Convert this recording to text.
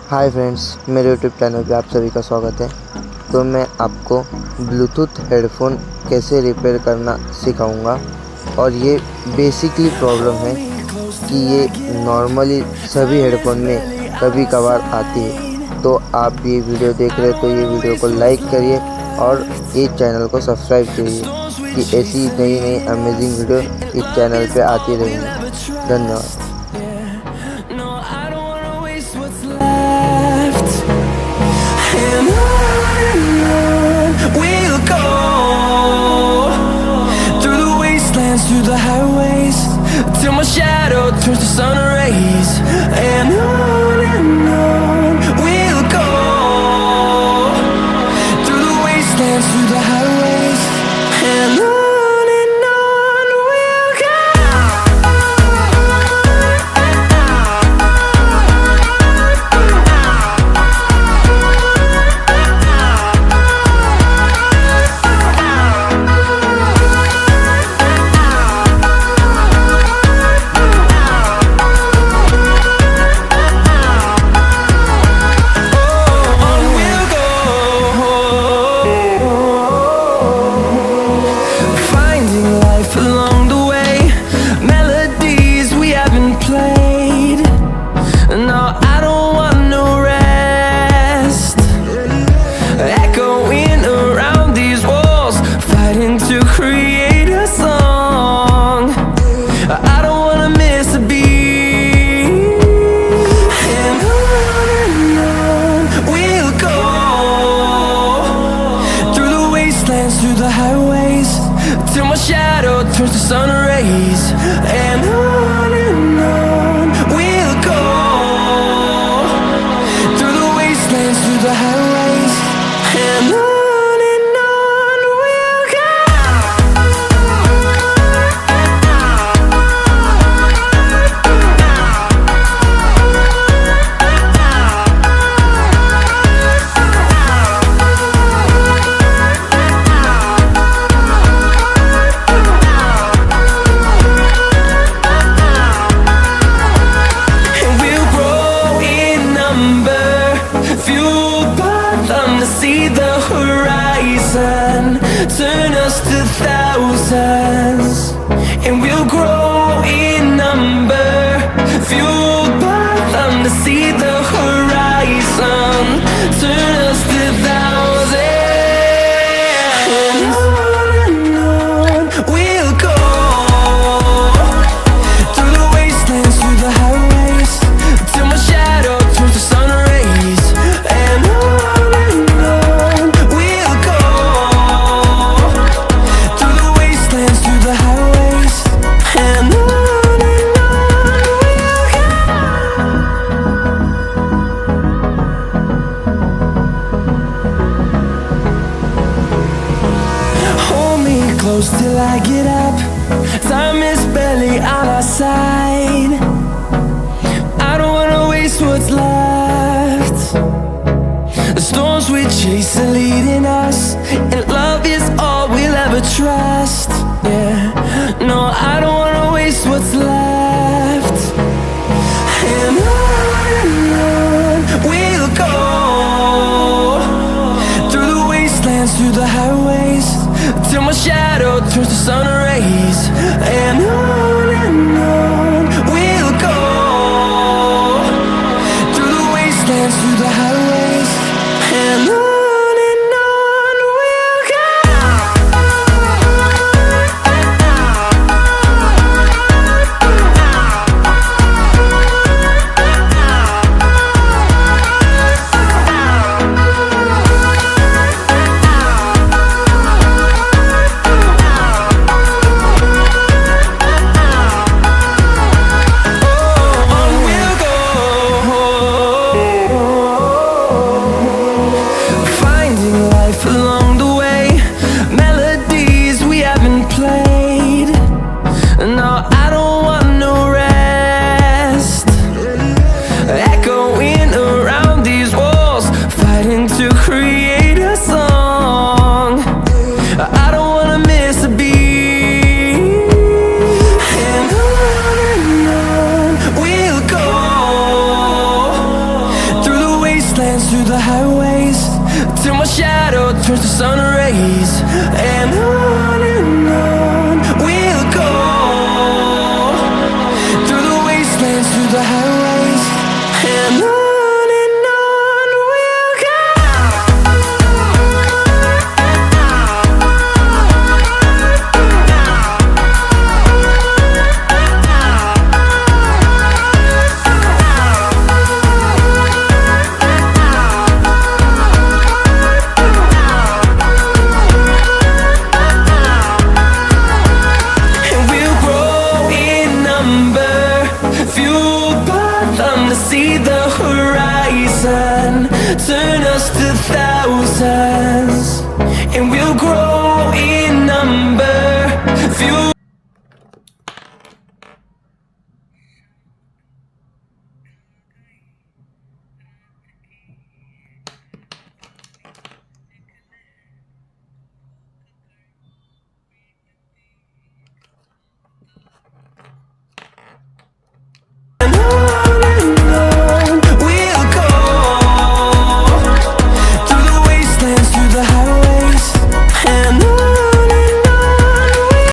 Hi friends, मेरे YouTube channel पे आप सभी का स्वागत है। तो मैं आपको ब्लूटूथ हेडफोन कैसे रिपेयर करना सिखाऊंगा। और ये बेसिकली प्रॉब्लम है कि ये नॉर्मली सभी हेडफोन में कभी कभार आती है। तो आप ये वीडियो देख रहे हैं तो ये वीडियो को लाइक करिए और ये चैनल को सब्सक्राइब करिए कि ऐसी नई नई अमेजिंग वीडियो इस चैनल पे आती रहेंगी। धन्यवाद। And on we'll go, through the wastelands, through the highways, till my shadow turns to sun rays. And on we'll go, through the wastelands, through the highways, and on we'll go. Through the highways, till my shadow turns to sun rays. And on we'll go, through the wastelands, through the highways, and on we'll go. See the horizon, turn us to thousands, and we'll grow in number, fueled by them to see the horizon, turn us to thousands, and on we'll go, through the wastelands, through the highways, till my shadow turns to sun rays. And close till I get up. Time is barely on our side. I don't wanna waste what's left. The storms we chase are leading us, and love is all we'll ever trust. Yeah, no, I don't wanna waste what's left. And on we'll go, through the wastelands, through the highways, till my shadow turns to sun rays. And on we'll go, through the wastelands, through the highways, and on we'll go. highways, till my shadow turns to sun rays. And on we'll go, through the wastelands, through the highways. And on we'll go. See the horizon, turn us to thousands.